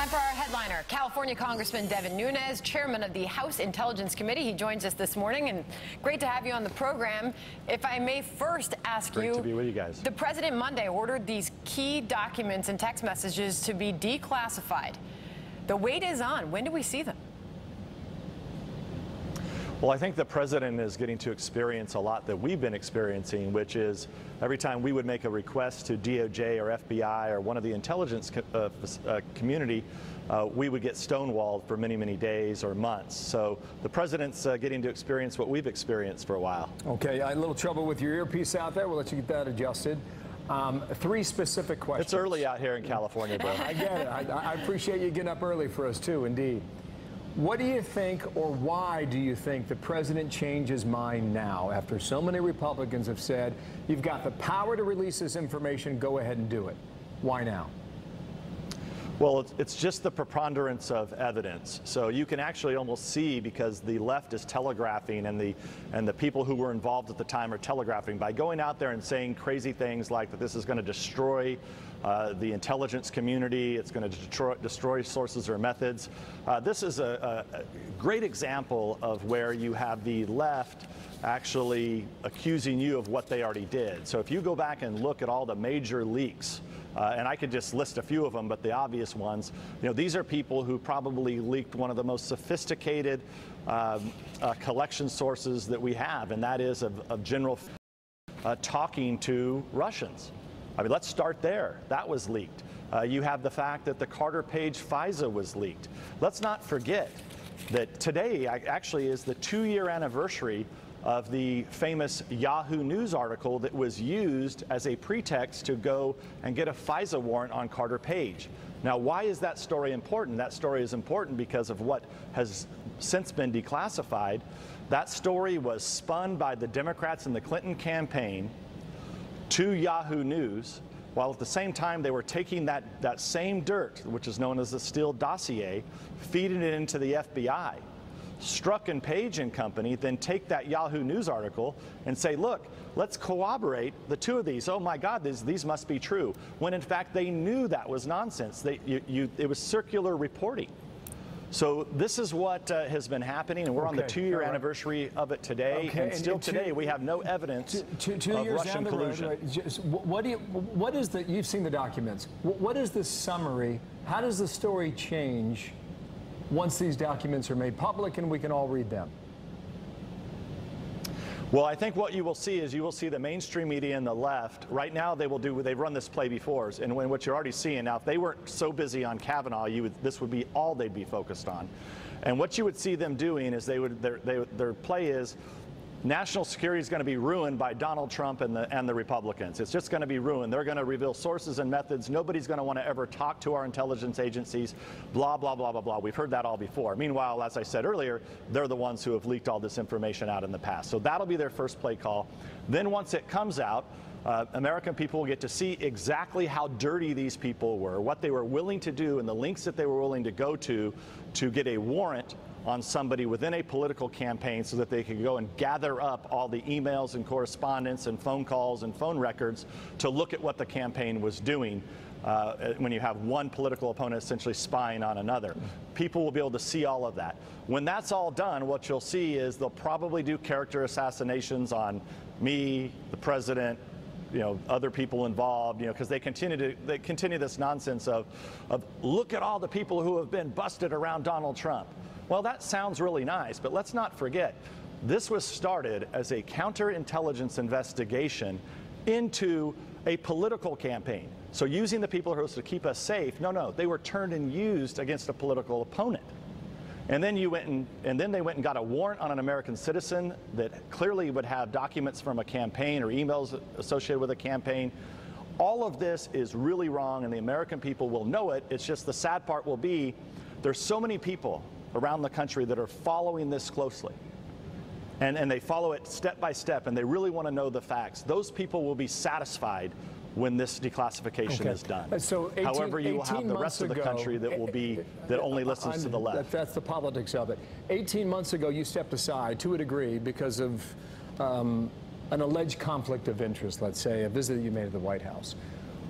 Time for our headliner, California Congressman Devin Nunes, chairman of the House Intelligence Committee. He joins us this morning, and great to have you on the program. If I may first ask Great to be with you guys. The president Monday ordered these key documents and text messages to be declassified. The wait is on. When do we see them? Well, I think the president is getting to experience a lot that we've been experiencing, which is every time we would make a request to DOJ or FBI or one of the intelligence community, we would get stonewalled for many, many days or months. So the president's getting to experience what we've experienced for a while. Okay, I had a little trouble with your earpiece out there. We'll let you get that adjusted. Three specific questions. It's early out here in California, bro. I get it. I appreciate you getting up early for us, too, indeed. What do you think, or why do you think the president changed his mind now after so many Republicans have said, you've got the power to release this information, go ahead and do it? Why now? Well, it's just the preponderance of evidence. So you can actually almost see, because the left is telegraphing and the people who were involved at the time are telegraphing by going out there and saying crazy things like that this is going to destroy the intelligence community, it's going to destroy sources or methods. This is a great example of where you have the left actually accusing you of what they already did. So if you go back and look at all the major leaks, and I could just list a few of them, but the obvious ones, these are people who probably leaked one of the most sophisticated collection sources that we have, and that is of general talking to Russians. I mean, let's start there. That was leaked. You have the fact that the Carter Page FISA was leaked. Let's not forget that today actually is the 2-year anniversary of the famous Yahoo News article that was used as a pretext to go and get a FISA warrant on Carter Page. Now, why is that story important? That story is important because of what has since been declassified. That story was spun by the Democrats in the Clinton campaign to Yahoo News, while at the same time they were taking that same dirt, which is known as the Steele dossier, feeding it into the FBI. Strzok and Page and company then take that Yahoo News article and say, look, let's corroborate the two of these. Oh my God, these must be true. When in fact they knew that was nonsense. It was circular reporting. So this is what has been happening, and we're on the 2-year anniversary of it today, and still today we have no evidence of Russian collusion. What is the, you've seen the documents, what is the summary, how does the story change once these documents are made public and we can all read them? Well, I think what you will see is you will see the mainstream media and the left. Right now, they've run this play before, and what you're already seeing now, if they weren't so busy on Kavanaugh, this would be all they'd be focused on. And what you would see them doing is their play is national security is going to be ruined by Donald Trump and the Republicans. It's just going to be ruined. They're going to reveal sources and methods. Nobody's going to want to ever talk to our intelligence agencies, blah, blah, blah, blah, blah. We've heard that all before. Meanwhile, as I said earlier, they're the ones who have leaked all this information out in the past. So that'll be their first play call. Then once it comes out, American people will get to see exactly how dirty these people were, what they were willing to do, and the lengths that they were willing to go to get a warrant on somebody within a political campaign so that they could go and gather up all the emails and correspondence and phone calls and phone records to look at what the campaign was doing when you have one political opponent essentially spying on another. People will be able to see all of that. When that's all done, what you'll see is they'll probably do character assassinations on me, the president, other people involved, because they continue this nonsense of look at all the people who have been busted around Donald Trump. Well, that sounds really nice, but let's not forget, this was started as a counterintelligence investigation into a political campaign. So using the people who are supposed to keep us safe, no, they were turned and used against a political opponent. And then they went and got a warrant on an American citizen that clearly would have documents from a campaign or emails associated with a campaign. All of this is really wrong, and the American people will know it. It's just the sad part will be there's so many people around the country that are following this closely. And they follow it step by step, and they really want to know the facts. Those people will be satisfied when this declassification is done. So however, you will have the rest of the country that will be, that only listens to the left. That's the politics of it. 18 months ago, you stepped aside to a degree because of an alleged conflict of interest, let's say, a visit you made to the White House.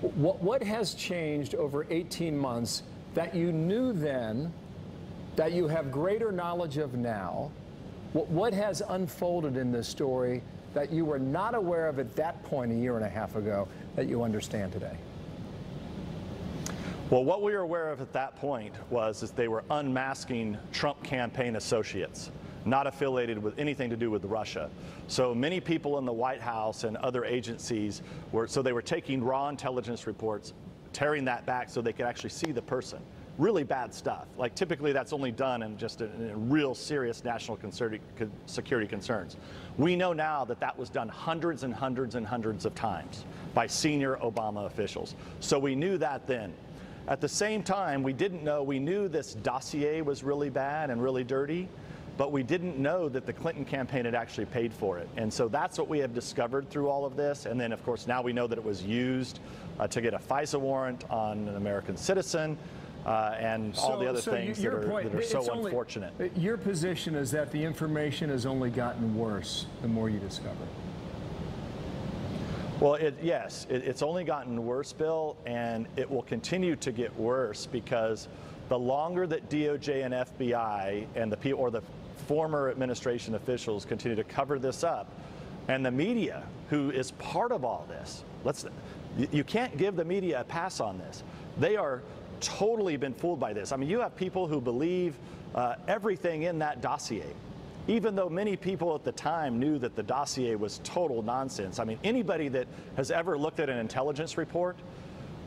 What has changed over 18 months that you knew then, that you have greater knowledge of now? What has unfolded in this story that you were not aware of at that point a year and a half ago that you understand today? Well, what we were aware of at that point was they were unmasking Trump campaign associates, not affiliated with anything to do with Russia. So many people in the White House and other agencies they were taking raw intelligence reports, tearing that back so they could actually see the person. Really bad stuff. Like typically that's only done in just in real serious national security concerns. We know now that that was done hundreds and hundreds and hundreds of times by senior Obama officials. So we knew that then. At the same time, we knew this dossier was really bad and really dirty, but we didn't know that the Clinton campaign had actually paid for it. And so that's what we have discovered through all of this. And then, of course, now we know that it was used to get a FISA warrant on an American citizen and all the other things that are so unfortunate. Your position is that the information has only gotten worse the more you discover. Well, yes, it's only gotten worse, Bill, and it will continue to get worse because the longer that DOJ and FBI and the former administration officials continue to cover this up, and the media, who is part of all this, you can't give the media a pass on this. They are totally been fooled by this. I mean, you have people who believe everything in that dossier, even though many people at the time knew that the dossier was total nonsense. I mean, anybody that has ever looked at an intelligence report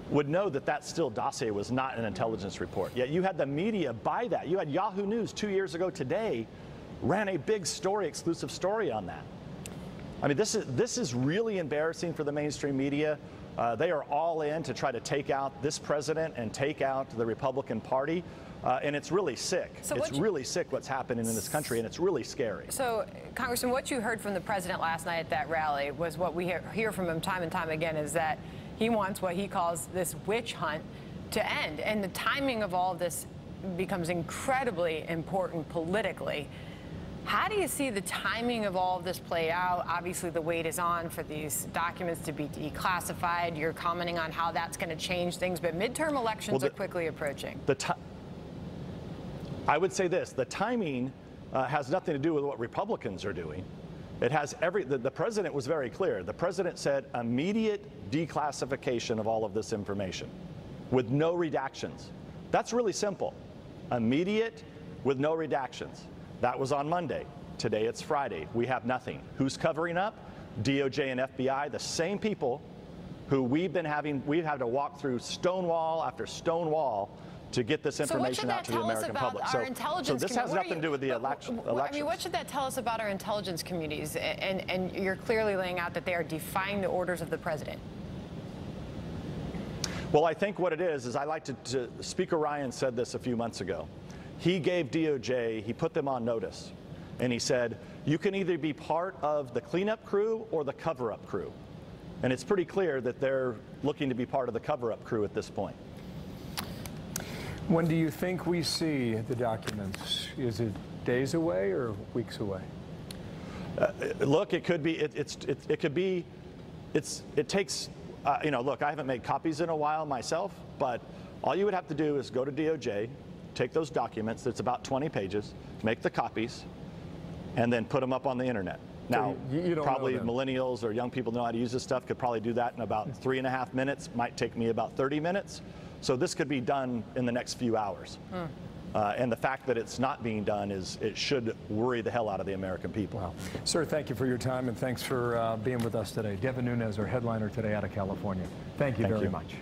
would know that that still dossier was not an intelligence report. Yet you had the media buy that. You had Yahoo News 2 years ago today ran a big story, exclusive story on that. I mean, this is really embarrassing for the mainstream media. They are all in to try to take out this president and take out the Republican Party. And it's really sick. It's really sick what's happening in this country, and it's really scary. So, Congressman, what you heard from the president last night at that rally was what we hear from him time and time again, is that he wants what he calls this witch hunt to end. And the timing of all of this becomes incredibly important politically. How do you see the timing of all of this play out? Obviously, the wait is on for these documents to be declassified. You're commenting on how that's going to change things, but midterm elections are quickly approaching. I would say this, the timing has nothing to do with what Republicans are doing. It has the president was very clear. The president said immediate declassification of all of this information with no redactions. That's really simple. Immediate with no redactions. That was on Monday. Today it's Friday. We have nothing. Who's covering up? DOJ and FBI, the same people who we've had to walk through stonewall after stonewall to get this information out to the American public. So this has nothing to do with the elections. I mean, what should that tell us about our intelligence communities? And you're clearly laying out that they are defying the orders of the president. Well, I think what it is I like to Speaker Ryan said this a few months ago. He gave DOJ, he put them on notice, and he said, you can either be part of the cleanup crew or the cover-up crew. And it's pretty clear that they're looking to be part of the cover-up crew at this point. When do you think we see the documents? Is it days away or weeks away? Look, it could be. It could be. It takes. Look, I haven't made copies in a while myself, but all you would have to do is go to DOJ, take those documents. It's about 20 pages. Make the copies, and then put them up on the internet. Now, probably millennials or young people know how to use this stuff. Could probably do that in about 3.5 minutes. Might take me about 30 minutes. So this could be done in the next few hours. And the fact that it's not being done it should worry the hell out of the American people. Wow. Sir, thank you for your time, and thanks for being with us today. Devin Nunes, our headliner today out of California. Thank you very much.